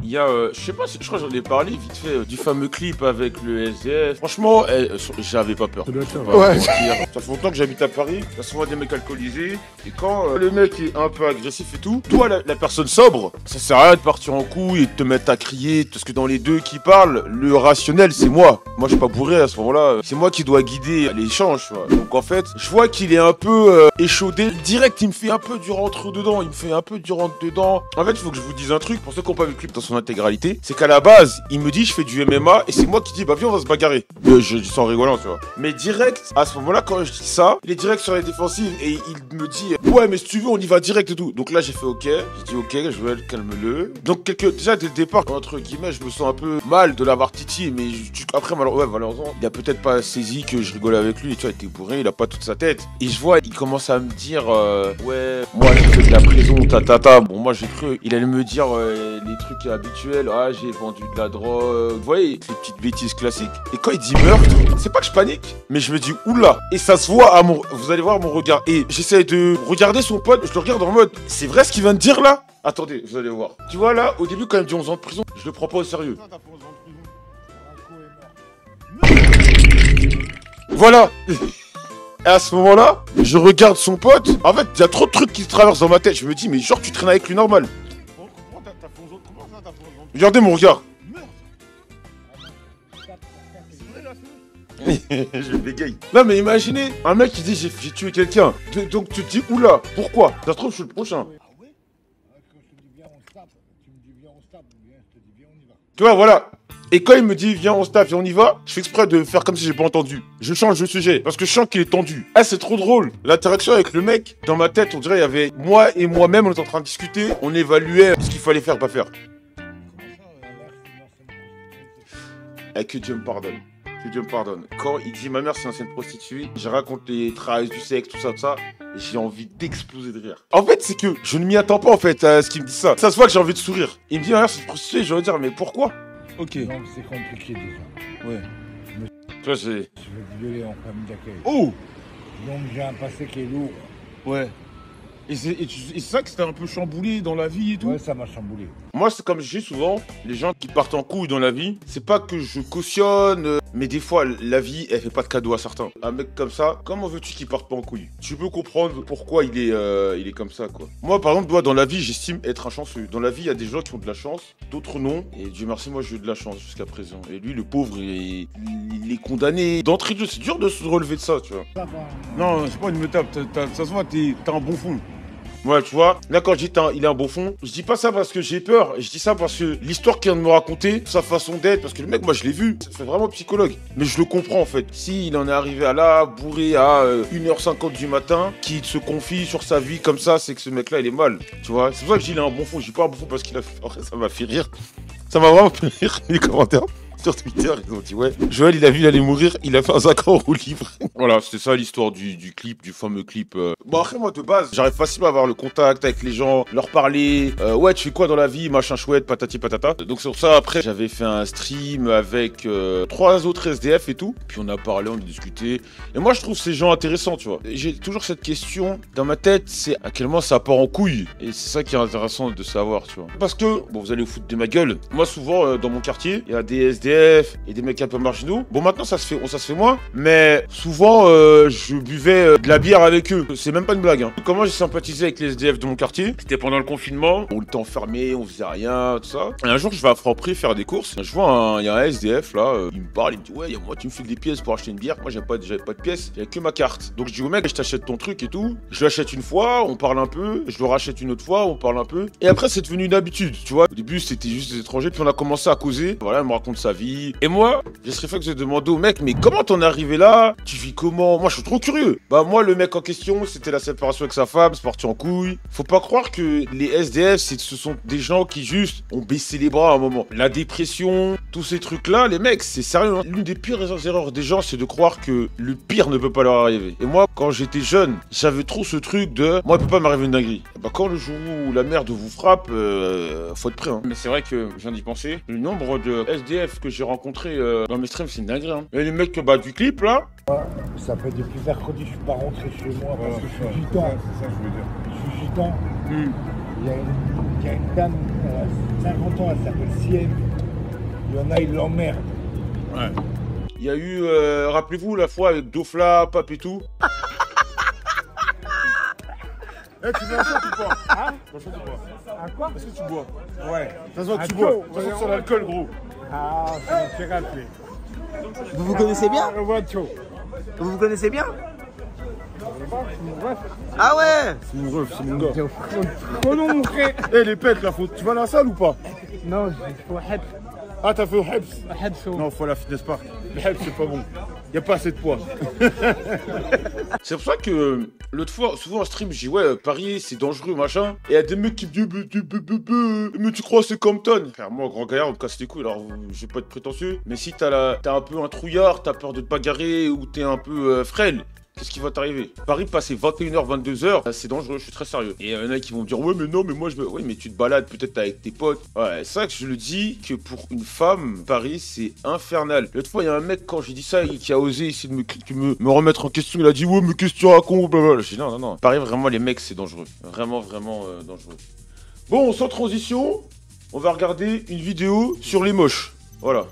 Il y a, je sais pas, je crois que j'en ai parlé vite fait du fameux clip avec le SDF. Franchement, j'avais pas peur. Ouais. Ça fait longtemps que j'habite à Paris. Il y a souvent des mecs alcoolisés. Et quand le mec est un peu agressif et tout, toi, la personne sobre, ça sert à rien de partir en couille et de te mettre à crier. Parce que dans les deux qui parlent, le rationnel, c'est moi. Moi, je suis pas bourré à ce moment-là. C'est moi qui dois guider l'échange, tu vois. Donc en fait, je vois qu'il est un peu échaudé. Direct, il me fait un peu du rentre-dedans. Il me fait un peu du rentre-dedans. En fait, il faut que je vous dise un truc. Pour ceux qui n'ont pas vu le clip dans son intégralité, c'est qu'à la base, il me dit je fais du MMA et c'est moi qui dis bah viens on va se bagarrer. Je dis ça en rigolant, tu vois. Mais direct, à ce moment-là, quand je dis ça, il est direct sur les défensives et il me dit ouais mais si tu veux on y va direct et tout. Donc là j'ai fait ok, j'ai dit ok, je vais calme-le. Donc déjà dès le départ, entre guillemets, je me sens un peu mal de l'avoir titillé, mais après malheureusement, il a peut-être pas saisi que je rigolais avec lui, tu vois, il était bourré, il a pas toute sa tête. Et je vois, il commence à me dire ouais, moi j'ai fait de la prison, tatata. Bon moi j'ai cru, il allait me dire les trucs habituels, ah j'ai vendu de la drogue, vous voyez, les petites bêtises classiques. Et quand il dit meurtre, c'est pas que je panique, mais je me dis oula. Et ça se voit à vous allez voir mon regard. Et j'essaie de regarder son pote, je le regarde en mode, c'est vrai ce qu'il vient de dire là? Attendez, vous allez voir. Tu vois là, au début quand il me dit 11 ans de prison, je le prends pas au sérieux. Voilà. Et à ce moment-là, je regarde son pote. En fait, il y a trop de trucs qui se traversent dans ma tête. Je me dis, mais genre, tu traînes avec lui normal. Regardez mon regard. Je bégaye. Non, mais imaginez, un mec qui dit j'ai tué quelqu'un. Donc tu te dis, oula, pourquoi? Ça se trouve, je suis le prochain. Tu vois, voilà. Et quand il me dit viens on se tape et on y va, je fais exprès de faire comme si j'ai pas entendu. Je change de sujet parce que je sens qu'il est tendu. Ah c'est trop drôle. L'interaction avec le mec, dans ma tête on dirait il y avait moi et moi-même, on était en train de discuter, on évaluait ce qu'il fallait faire, pas faire. Et que Dieu me pardonne. Que Dieu me pardonne. Quand il dit ma mère c'est une ancienne prostituée, je raconte les travails du sexe, tout ça, et j'ai envie d'exploser de rire. En fait c'est que je ne m'y attends pas en fait à ce qu'il me dit ça. Ça se voit que j'ai envie de sourire. Il me dit ma mère c'est une prostituée, je vais dire mais pourquoi? Ok. Donc c'est compliqué déjà. Ouais. Tu vois, c'est... Je vais violer en famille d'accueil. Oh! Donc j'ai un passé qui est lourd. Ouais. Et c'est ça que c'était un peu chamboulé dans la vie et tout? Ouais, ça m'a chamboulé. Moi, c'est comme je dis souvent, les gens qui partent en couille dans la vie, c'est pas que je cautionne, mais des fois, la vie, elle fait pas de cadeau à certains. Un mec comme ça, comment veux-tu qu'il parte pas en couille? Tu peux comprendre pourquoi il est comme ça, quoi. Moi, par exemple, dans la vie, j'estime être un chanceux. Dans la vie, il y a des gens qui ont de la chance, d'autres non. Et Dieu merci, moi, j'ai eu de la chance jusqu'à présent. Et lui, le pauvre, il est condamné. D'entrée de jeu, c'est dur de se relever de ça, tu vois. Non, c'est pas une métape, ça se voit, t'as un bon fond. Ouais, tu vois, là quand je dis il a un beau fond, je dis pas ça parce que j'ai peur, je dis ça parce que l'histoire qu'il vient de me raconter, sa façon d'être, parce que le mec, moi je l'ai vu, ça fait vraiment psychologue. Mais je le comprends en fait. S'il en est arrivé à là, bourré à 1h50 du matin, qui se confie sur sa vie comme ça, c'est que ce mec-là, il est mal. Tu vois, c'est pour ça que je dis il a un bon fond, je dis pas un bon fond parce qu'il a fait... En vrai, ça m'a fait rire. Ça m'a vraiment fait rire, les commentaires. Sur Twitter, ils ont dit ouais, Joël il a vu il allait mourir, il a fait un 5 ans au livre. Voilà, c'était ça l'histoire du clip, du fameux clip. Bon après moi de base, j'arrive facilement à avoir le contact avec les gens, leur parler, ouais tu fais quoi dans la vie, machin chouette, patati patata. Donc sur ça après j'avais fait un stream avec 3 autres SDF et tout, puis on a parlé, on a discuté. Et moi je trouve ces gens intéressants, tu vois. J'ai toujours cette question dans ma tête, c'est à quel moment ça part en couille. Et c'est ça qui est intéressant de savoir, tu vois. Parce que, bon vous allez vous foutre de ma gueule, moi souvent dans mon quartier, il y a des SDF et des mecs un peu marginaux. Bon maintenant ça se fait moins, mais souvent je buvais de la bière avec eux. C'est même pas une blague. Hein. Comment j'ai sympathisé avec les SDF de mon quartier? C'était pendant le confinement. On était enfermés, on faisait rien, tout ça. Et un jour je vais à Franprix faire des courses. Je vois il y a un SDF là, il me parle, il me dit ouais moi tu me files des pièces pour acheter une bière. Moi j'avais pas de pièces, j'avais que ma carte. Donc je dis au mec je t'achète ton truc et tout. Je l'achète une fois, on parle un peu. Je le rachète une autre fois, on parle un peu. Et après c'est devenu une habitude, tu vois. Au début c'était juste des étrangers, puis on a commencé à causer. Voilà, il me raconte sa vie. Et moi, j'ai ce réflexe de demander au mec, mais comment t'en es arrivé là? Tu vis comment? Moi, je suis trop curieux. Bah, moi, le mec en question, c'était la séparation avec sa femme, c'est parti en couille. Faut pas croire que les SDF, ce sont des gens qui juste ont baissé les bras à un moment. La dépression, tous ces trucs-là, les mecs, c'est sérieux. Hein. L'une des pires erreurs des gens, c'est de croire que le pire ne peut pas leur arriver. Et moi, quand j'étais jeune, j'avais trop ce truc de moi, il peut pas m'arriver une dinguerie. Bah, quand le jour où la merde vous frappe, faut être prêt. Hein. Mais c'est vrai que je viens d'y penser. Le nombre de SDF que j'ai rencontré dans mes streams, c'est une dinguerie. Hein. Et les mecs du clip là. Ça fait depuis mercredi, je suis pas rentré chez moi parce que je suis gitan. C'est ça, je veux dire. Je suis gitan. Il y a une dame, 50 ans, elle s'appelle Sienne. Il y en a, ils l'emmerdent. Ouais. Il y a eu, rappelez-vous, la fois avec Dofla, Pape et tout. Eh, tu veux un shot ou pas? Hein? Un shot ou pas? À quoi? Est-ce que tu bois? Ouais. Ça se voit que tu Un bois. chaud. Ça se voit sur l'alcool, gros. Ah, c'est mon pirate, lui. Vous vous connaissez bien? Le voiture. Vous vous connaissez bien? C'est mon ref. Ah ouais! C'est mon ref, c'est mon gars. Oh non, mon frère. Eh, les pètes, là, tu vas à la salle ou pas? Non, il faut Hebs. Ah, t'as fait au Hebs? Hebs, Non, faut à la fitness park. Le Hebs, c'est pas bon. Y a pas assez de poids. C'est pour ça que l'autre fois, souvent en stream, je dis ouais, Paris, c'est dangereux, machin. Et y a des mecs qui me disent mais tu crois c'est Compton? Frère, moi, grand gaillard, on me casse les couilles. Alors, je vais pas être prétentieux. Mais si t'as un peu un trouillard, t'as peur de te bagarrer ou t'es un peu frêle, qu'est-ce qui va t'arriver? Paris, passer 21h, 22h, c'est dangereux, je suis très sérieux. Et il y en a qui vont me dire, ouais, mais non, mais moi je veux. Oui, mais tu te balades peut-être avec tes potes. Ouais, c'est ça que je le dis, que pour une femme, Paris, c'est infernal. L'autre fois, il y a un mec, quand j'ai dit ça, qui a osé essayer de me remettre en question. Il a dit, ouais, mais qu'est-ce que tu racontes? Blablabla. J'ai dit, non, non, non. Paris, vraiment, les mecs, c'est dangereux. Vraiment, vraiment dangereux. Bon, sans transition, on va regarder une vidéo sur les moches. Voilà.